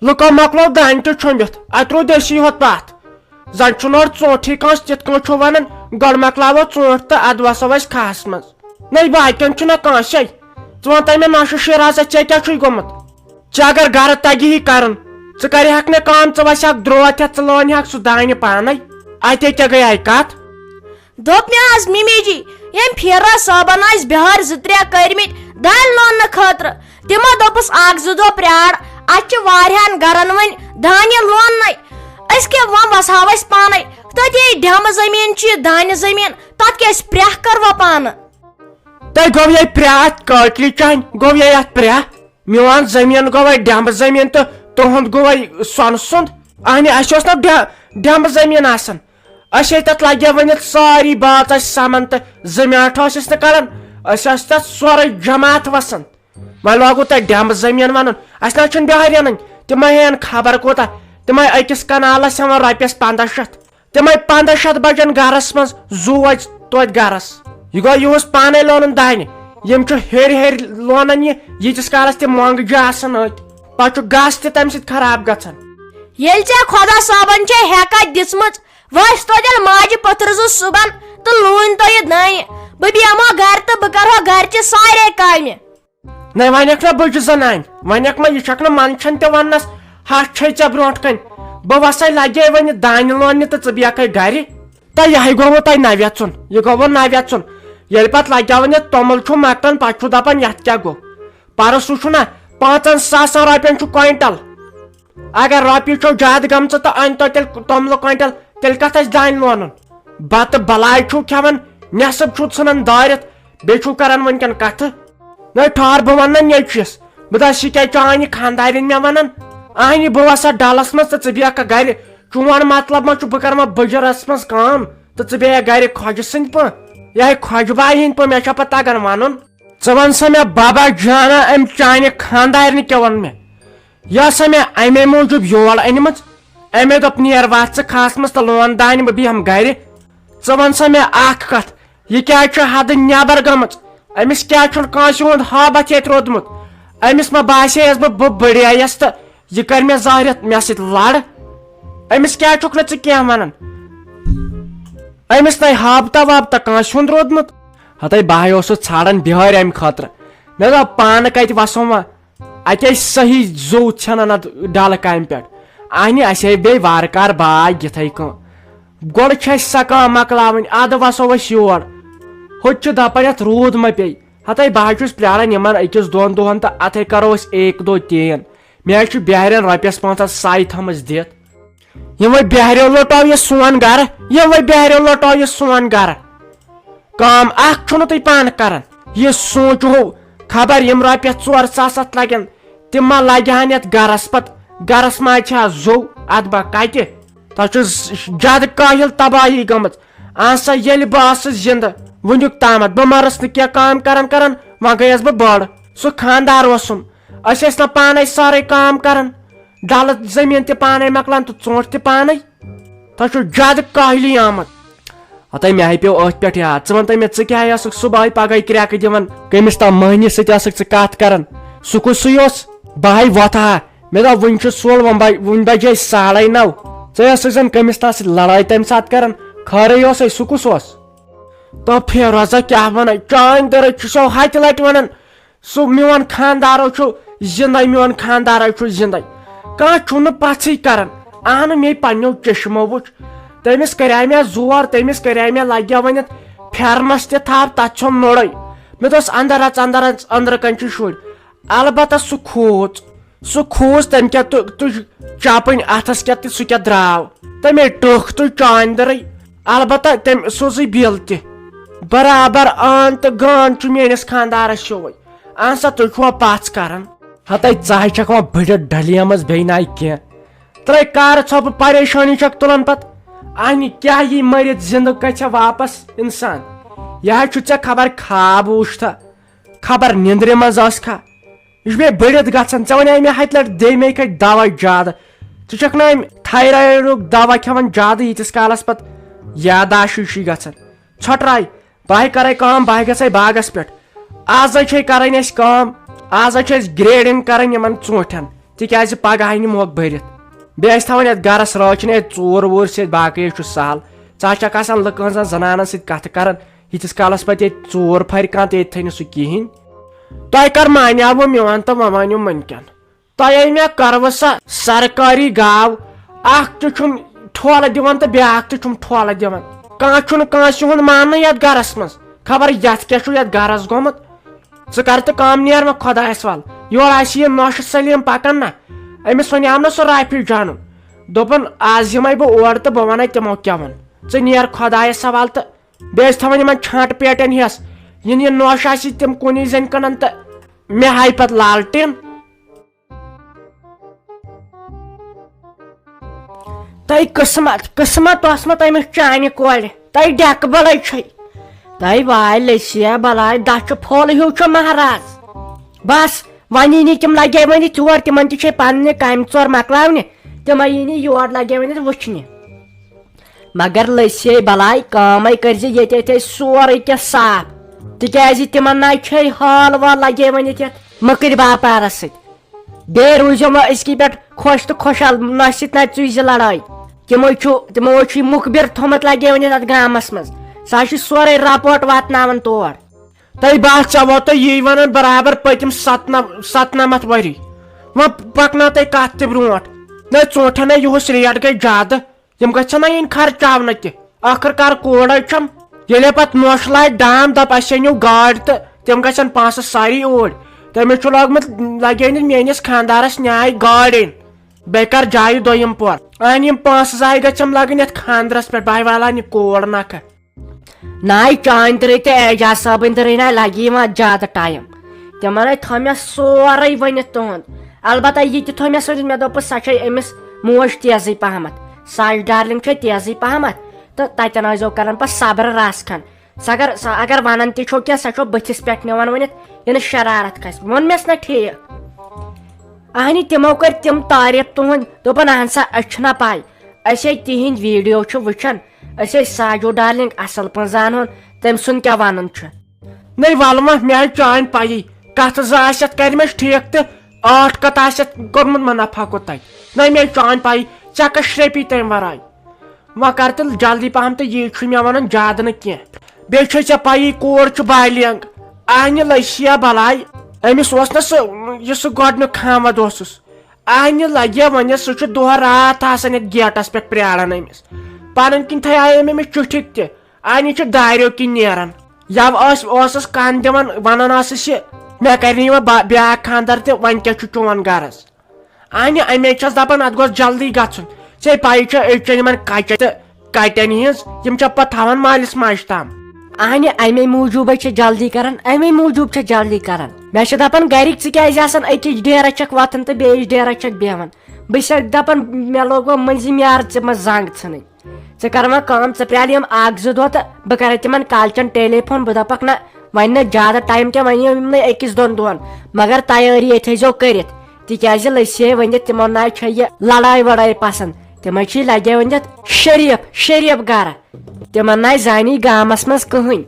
لُکو مۄکلو دانہِ تہِ چھوٚمبِتھ اتہِ روٗد أسی ہوت پتھ زن چھُنہٕ اورٕ ژوٗنٛٹھٕے کٲنٛسہِ تِتھ کٲٹھۍ چھُ ونان گۄڈٕ مۄکلاوو ژوٗنٛٹھ تہٕ ادٕ وسو أسۍ کھہس منٛز نَے باقین چھُنہ کٲنٛسے ژٕ وَن تہٕ مےٚ نۄشہِ شِرازا ژےٚ کیٛاہ چھُے گوٚمُت ژےٚ اگر گرٕ تگی ہی کرُن ژٕ کرِہکھ نہٕ کٲم ژٕ وسہکھ درٛوتھ ہٮ۪تھ ژٕ لونہکھ سُہ دانہِ پانے اتے کیٛاہ گٔیے کتھ دوٚپ مےٚ حظ ممی جی ییٚمۍ پھیرا صٲبن ٲسۍ بِہٲرۍ 2-3 کٔرمٕتۍ دانہِ لوننہٕ خٲطرٕ تِمو دوٚپُس 1-2 دۄہ پرٛار اتہِ چھِ واریاہن گرن وۄنۍ دانہِ لوننٕے أسۍ کیٛاہ وۄنۍ وسہاو أسۍ پانے تٔتی ڈٮ۪مہٕ زٔمیٖن چھُ یہِ دانہِ زٔمیٖن تتھ کیٛاہ أسۍ پرٛیٚہ کروا پانہٕ تۄہہِ گوٚو یے پرٛیٚہ اتھ کٲکرِ چانہِ گوٚو یے اتھ پرٛیٚہ میون زٔمیٖن گوٚو وۄنۍ ڈٮ۪مبہٕ زٔمیٖن تہٕ تُہُنٛد گوٚو وۄنۍ سۄنہٕ سُنٛد اہنہِ اسہِ اوس نا ڈٮ۪مبہٕ زٔمیٖن آسان أسۍ ٲسۍ تتھ لگے ؤنِتھ سٲری باژ ٲسۍ سمان تہٕ زمیٖٹھ ٲسۍ أسۍ نہٕ کران أسۍ ٲسۍ تتھ سورُے جماعت وسان وۄنۍ لوگوُ تۄہہِ ڈٮ۪مبہٕ زٔمیٖن ونُن اسہِ نہ چھُنہٕ بِہٲرۍ انٕنۍ تِمے ہٮ۪ن خبر کوٗتاہ تِمے أکِس کنالس ہٮ۪وان رۄپیس 1500 تِمے 1500 بجن گرس منٛز زوٗ اَژِ توتہِ گرس یہِ گوٚو یِہُس پانے لونُن دانہِ یِم چھُ ہیٚرِ لونان یہِ ییٖتِس کالس تِم مۄنٛگجہِ آسان أتۍ پتہٕ چھُ گاسہٕ تہِ تمہِ سۭتۍ خراب گژھان ییٚلہِ ژےٚ خۄدا صٲبن چھے ہٮ۪کتھ دِژمٕژ وۄنۍ ٲسۍ تو تیٚلہِ ماجہِ پٔتھرٕ صُبحن تہٕ لوٗنۍ تو یہِ دانہِ بہٕ بیٚہمو گرِ تہٕ بہٕ کرہو گرچہِ سارے کامہِ نہ ونکھ نہ بٕجہِ زنانہِ ونکھ ما یہِ چھکھ نہٕ منٛدچھان تہِ وننس ہتھ چھے ژےٚ برونٛٹھ کَنۍ بہٕ وسے لگے وۄنۍ دانہِ لوننہِ تہٕ ژٕ بیٚہکھے گرِ تہٕ یِہے گوٚوُ تۄہہِ نہ ویژُن یہِ گوٚوُ نہ ویژُن ییٚلہِ پتہٕ لگیو وۄنۍ توٚمُل چھُ مۄکلان پتہٕ چھُ دپان یتھ کیٛاہ گوٚو پرسُہ چھُنہ 5,000 رۄپین چھُ کوینٹل اگر رۄپیہِ چھو زیادٕ گٔمژٕ تہٕ أنۍ تو تیٚلہِ توٚملہٕ کوینٹل تیٚلہِ کتھ آسہِ دانہِ لونُن بتہٕ بلاے چھُو کھٮ۪وان نٮ۪صٕب چھُو ژھٕنان دٲرِتھ بیٚیہِ چھُو کران وُنکٮ۪ن کتھٕ نہ ٹھہر بہٕ ونہٕ نا نیٚچوِس بہٕ دپس یہِ کیٛاہ چانہِ خانٛدارٮ۪ن مےٚ ونان اہنہِ بہٕ وسا ڈلس منٛز تہٕ ژٕ بیٚہکھ گرِ چون مطلب ما چھُ بہٕ کرٕ وۄنۍ بٕجرس منٛز کٲم تہٕ ژٕ بیٚہکھ گرِ خۄجہِ سٕنٛدۍ پٲٹھۍ یِہے خۄجہِ باے ہٕنٛدۍ پٲٹھۍ مےٚ چھا پتہٕ تگان ونُن ژٕ ون سا مےٚ بابا جانا امہِ چانہِ خانٛدارنہِ کیٛاہ ووٚن مےٚ یہِ ٲسا مےٚ امے موٗجوٗب یور أنمٕژ امے دوٚپ نیر واتھ ژٕ کھہس منٛز تہٕ لون دانہِ بہٕ بیٚہمہٕ گرِ ژٕ ون سا مےٚ اکھ کتھ یہِ کیٛازِ چھِ حدٕ نٮ۪بر گٔمٕژ أمِس کیٛازِ چھُنہٕ کٲنٛسہِ ہُنٛد ہابتھ ییٚتہِ روٗدمُت أمِس ما باسییس بہٕ بٔڑییس تہٕ یہِ کرِ مےٚ زٲرِتھ مےٚ سۭتۍ لڑ أمِس کیٛازِ چھُکھ نہٕ ژٕ کینٛہہ ونان أمِس نَے ہابتا وابتا کٲنٛسہِ ہُنٛد روٗدمُت ہتے بہے اوسُس ژھانڈان بِہٲرۍ امہِ خٲطرٕ مےٚ دوٚپ پانہٕ کتہِ وسو وۄنۍ اتے صحیح زوٗ ژھٮ۪نان اتھ ڈلہٕ کامہِ پٮ۪ٹھ اہنہِ اسے بیٚیہِ وارٕ کارٕ باے یِتھے کٲم گۄڈٕ چھِ اسہِ سۄ کٲم مۄکلاوٕنۍ ادٕ وسو أسۍ یور ہُتہِ چھُ دپان یتھ روٗد ما پیٚیہِ ہتے بہٕ حظ چھُس پیاران یِمن 1-2 دۄہن تہٕ اتھے کرو أسۍ 1-2 تین مےٚ حظ چھُ بِہارٮ۪ن رۄپیس 500 ساے تھٲمٕژ دِتھ یِموے بِہاریو لوٹو یہِ سون گرٕ یِموے بِہاریو لوٹو یہِ سون گرٕ کٲم اکھ چھُنہٕ تُہۍ پانہٕ کران یہِ سوٗنٛچہو خبر یِم رۄپیس 4,000 اتھ لگن تِم ما لگہِ ہن یتھ گرس پتہٕ گرس ما چھا زوٚو اتھ با کتہِ تۄہہِ چھُ زیادٕ کٲہِل تباہی گٔمٕژ اہن سا ییٚلہِ بہٕ ٲسٕس زِندٕ وُنیُک تامتھ بہٕ مرس نہٕ کینٛہہ کٲم کران وۄنۍ گٔیس بہٕ بٔڑ سُہ خانٛدار اوسُم أسۍ ٲسۍ نہ پانے سٲرٕے کٲم کران ڈلہٕ زٔمیٖن تہِ پانے مۄکلان تہٕ ژوٗنٛٹھۍ تہِ پانے تۄہہِ چھُ زیادٕ کٲہلی آمُت ہتے مےٚ ہاے پیٚو أتھۍ پٮ۪ٹھ یاد ژٕ ون تہٕ مےٚ ژٕ کیٛاہ ٲسٕکھ صبحٲے پگہٕے کرٛٮ۪کہٕ دِوان کٔمِس تام مٔہنِس سۭتۍ ٲسٕکھ ژٕ کتھ کران سُہ کُسُے اوس بہٕ ہاے وۄتھٕ ہا مےٚ دوٚپ وُنہِ چھُ سُل وُنہِ بجے 9:30 ژٕ ٲسٕکھ زن کٔمِس تام سۭتۍ لڑٲے تمہِ ساتہٕ کران خٲرٕے اوسے سُہ کُس اوس تو پھیروزا کیٛاہ ونان چٲنۍ دٔرٕ چھُسو ہتہِ لٹہِ ونان سُہ میون خانٛدارو چھُ زندے میون خانٛدارے چھُ زندے کانٛہہ چھُنہٕ پژھٕے کران اہنہٕ مے پننیو چشمو وٕچھ تٔمِس کرے مےٚ زور تٔمِس کرے مےٚ لگیا ؤنِتھ پھیرنس تہِ تھپھ تتھ چھُم نوٚڑے مےٚ دوٚپُس اندر اژ أنٛدرٕ کنۍ چھِ شُرۍ البتہ سُہ کھوٗژ تٔمۍ کیٛاہ تُج چپٕنۍ اتھس کیٛاہ تہٕ سُہ کیٛاہ درٛاو تمے ٹٕکھ تُج چانہِ دٔرٕے البتہ تٔمۍ سوزٕے بِل تہِ برابر آن تہٕ گان چھُ میٲنِس خانٛدارس شوے اہن سا تُہۍ چھُوا پژھ کران ہتے ژٕ چھکھ وۄنۍ بٔڑِتھ ڈلیمٕژ بیٚیہِ ناے کینٛہہ ترٛٲے کارٕ ژھۄپہٕ پریشٲنی چھکھ تُلان پتہٕ اہنہِ کیٛاہ یی مٔرِتھ زندٕ گژھِ واپس انسان یہِ حظ چھُ ژےٚ خبر خواب وٕچھتھا خبر نِندرِ منٛز ٲسکھا یہِ چھُ مےٚ بٔڑِتھ گژھان ژےٚ ونے مےٚ ہتہِ لٹہِ دے مے کھٔتۍ دوا زیادٕ ژٕ چھکھ نہٕ امہِ تھایرایڈُک دوا کھٮ۪وان زیادٕ ییٖتِس کالس پتہٕ یاداشی چھُے گژھان ژھۄٹراے بہٕ کرے کٲم بہٕ گژھے باغس پٮ۪ٹھ آزے چھے کرٕنۍ اسہِ کٲم آزے چھِ أسۍ گریڈنگ کرٕنۍ یِمن ژوٗنٛٹھٮ۪ن تِکیازِ پگہہ ہیٚیہِ نہٕ موقعہٕ بٔرِتھ بیٚیہِ ٲسۍ تھاوان یتھ گرس رٲچھنہِ ژوٗر ووٗر سۭتۍ باقٕے چھُ سہل ژٕ چھکھ آسان لُکن ہٕنٛزن زنانن سۭتۍ کتھٕ کران ییٖتِس کالس پتہٕ ییٚتہِ ژوٗر پھرِ کانٛہہ تہٕ ییٚتہِ تھٲے نہٕ سُہ کِہینۍ تۄہہِ کر مانیاوٕ میون تہٕ وۄنۍ مٲنِو وٕنکیٚن تۄہے مےٚ کٔروٕ سۄ سرکٲری گاو اکھ تہِ چھُم ٹھولہٕ دِوان تہٕ بیاکھ تہِ چھُم ٹھولہٕ دِوان کانٛہہ چھُنہٕ کٲنٛسہِ ہُنٛد ماننٕے یتھ گرس منٛز خبر یتھ کیٛاہ چھُ یتھ گرس گوٚمُت ژٕ کر تہٕ کٲم نیر مےٚ خۄدایس وال یورٕ آسہِ یہِ نوشہِ سلیٖم پکان نہ أمِس وَنیاو نہ سُہ رافی جانُن دوٚپُن آز یِمے بہٕ اور تہٕ بہٕ ونے تِمو کیٛاہ ووٚن ژٕ نیر خۄدایس حوال تہٕ بیٚیہِ ٲسۍ تھاوان یِمن چھانٹہٕ پیٹٮ۪ن ہٮ۪س یِنہٕ یہِ نوش آسہِ تِم کُنی زٔنۍ کٕنان تہٕ مےٚ ہایہِ پتہٕ لالٹیٖن تۄہہِ قٕسمت قٕسمت اوسمُت أمِس چانہِ کورِ تۄہہِ ڈیکہٕ بلے چھے تۄہہِ واے لٔسیا بلاے دچھِ پھول ہیوٗ چھُ مہراز بس وۄنۍ یی نہٕ تِم لگے وٕنہِ یور تِمن تہِ چھے پننہِ کامہِ ژور مکلاونہِ تِمے یی نہٕ یور لگے وٕنہِ وٕچھنہِ مگر لٔسے بلاے کٲمے کٔرزِ ییٚتہِ أسۍ سورُے کینٛہہ صاف تِکیازِ تِمن ناے چھے حال وال لگے وٕنہِ یتھ مٔکٕرۍ باپارس سۭتۍ بیٚیہِ روٗزِو وۄنۍ أزکہِ پٮ۪ٹھ خۄش تہٕ خۄشحال نۄشہِ سۭتۍ نہ ژُزِ لڑٲے تِمو چھُ مُخبر تھوٚمُت لگے وٕنہِ تتھ گامس منٛز سُہ چھُ سورُے رپورٹ واتناوان تور تۄہہِ بس ژےٚ ووتُے یی ونان برابر پٔتِم 97 ؤری وۄنۍ پکناو تُہۍ کتھ تہِ برونٛٹھ نہ ژوٗنٛٹھٮ۪ن ہے یِہُس ریٹ گٔے زیادٕ یِم گژھن نہ یِنۍ خرچاونہٕ تہِ ٲخٕر کار کوڑے چھم ییٚلے پتہٕ نوش لاے دام دپ اسہِ أنِو گاڑِ تہٕ تِم گژھن پونٛسہٕ ساری اوٗرۍ تٔمِس چھُ لوگمُت لگے نہٕ میٲنِس خانٛدارس نیاے گاڑِ أنۍ بیٚیہِ کر جایہِ دوٚیِم پور یِم پونٛسہٕ زایہِ گژھٮ۪م لگٕنۍ یتھ خانٛدرس پٮ۪ٹھ بہٕ والان یہِ کوڑ نکھٕ ناے چانہِ تہِ رٕے تہٕ اعجاز صٲبٕنۍ تہِ رٕے ناے لگی وۄنۍ زیادٕ ٹایم تِمن ہے تھوٚو مےٚ سورُے ؤنِتھ تُہُنٛد البتہ یہِ تہِ تھوٚو مےٚ سۭتۍ مےٚ دوٚپُس سۄ چھے أمِس موج تیزٕے پہمتھ ساج ڈارلِنگ چھے تیزٕے پہمتھ تہٕ تتٮ۪ن ٲسۍزیو کران پتہٕ صبر رس کھنڈ سۄ اگر ونان تہِ چھو کینٛہہ سۄ چھو بٕتھِس پٮ۪ٹھ نِوان ؤنِتھ یہِ شرارت کھسہِ ووٚن مےٚس نہ ٹھیٖک اہنہِ تِمو کٔرۍ تِم تعریٖف تُہنٛدۍ دوٚپُن اہن سا أسۍ چھِنہ پاے أسۍ ہے تِہنٛدۍ ویٖڈیو چھِ وٕچھان أسۍ ٲسۍ ساجوٗ ڈارلِنگ اصل پٲٹھۍ زانہون تٔمۍ سُنٛد کیٛاہ ونُن چھُ نٔے ول وۄنۍ مےٚ آے چانہِ پایی کتھ زٕ آسٮ۪تھ کرِمَس ٹھیٖک تہٕ ٲٹھ کتھ آسٮ۪تھ کوٚرمُت مُنافع کوٚت تتہِ نٔے مےٚ چانہِ پایی ژےٚ کس شرپی تمہِ ورٲے وۄنۍ کر تہٕ جلدی پہم تہٕ یی چھُ مےٚ ونُن زیادٕ نہٕ کینٛہہ بیٚیہِ چھے ژےٚ پایی کوٗر چھُ بالینٛگ اہنہِ لٔسیا بلاے أمِس اوس نہ سُہ یہِ سُہ گۄڈنیُک خامد اوسُس اہنہِ لگے وۄنۍ سُہ چھُ دۄہ راتھ آسان یتھ گیٹس پٮ۪ٹھ پیاران أمِس پنٕنۍ کِنۍ تھایے أمِس چُٹھِکۍ تہِ اہنہِ چھِ داریو کِنۍ نیران یو اوسُس کن دِوان ونان ٲسٕس یہِ مےٚ کرنی وۄنۍ بیاکھ خانٛدر تہِ وۄنۍ کیٛاہ چھُ چون غرض اہنہِ اَمے چھس دپان اتھ گوٚژھ جلدی گژھُن ژےٚ پایی چھےٚ أڑۍ چھےٚ یِمن کچہِ تہٕ کٹٮ۪ن ہِنٛز یِم چھےٚ پتہٕ تھاوان مٲلِس ماجہِ تام اہنہِ امے موٗجوٗبے چھِ جلدی کران امے موٗجوٗب چھِ جلدی کران مےٚ چھِ دپان گرِکۍ ژٕ کیازِ آسان أکِس ڈیرس چھکھ وتھان تہٕ بیٚیِس ڈیرس چھکھ بیہوان بہٕ چھسکھ دپان مےٚ لوگ وۄنۍ مٔنزِم یارٕ ژٕ منٛز زنٛگ ژھٕنٕنۍ ژٕ کر وۄنۍ کٲم ژٕ پیال یِم اکھ زٕ دۄہ تہٕ بہٕ کرے تِمن کالچن ٹیلی فون بہٕ دپکھ نہ وۄنۍ نہٕ زیادٕ ٹایم کینٛہہ وۄنۍ یِمنٕے أکِس دۄن دۄہن مگر تیٲری تھٲیزیو کٔرِتھ تِکیازِ لٔسے ؤنِتھ تِمو ناے چھےٚ یہِ لڑٲے وڑٲے پسنٛد تِمے چھِ لگے ؤنِتھ شریٖف گرٕ تِمن ناے زانی گامس منٛز کٕہٕنۍ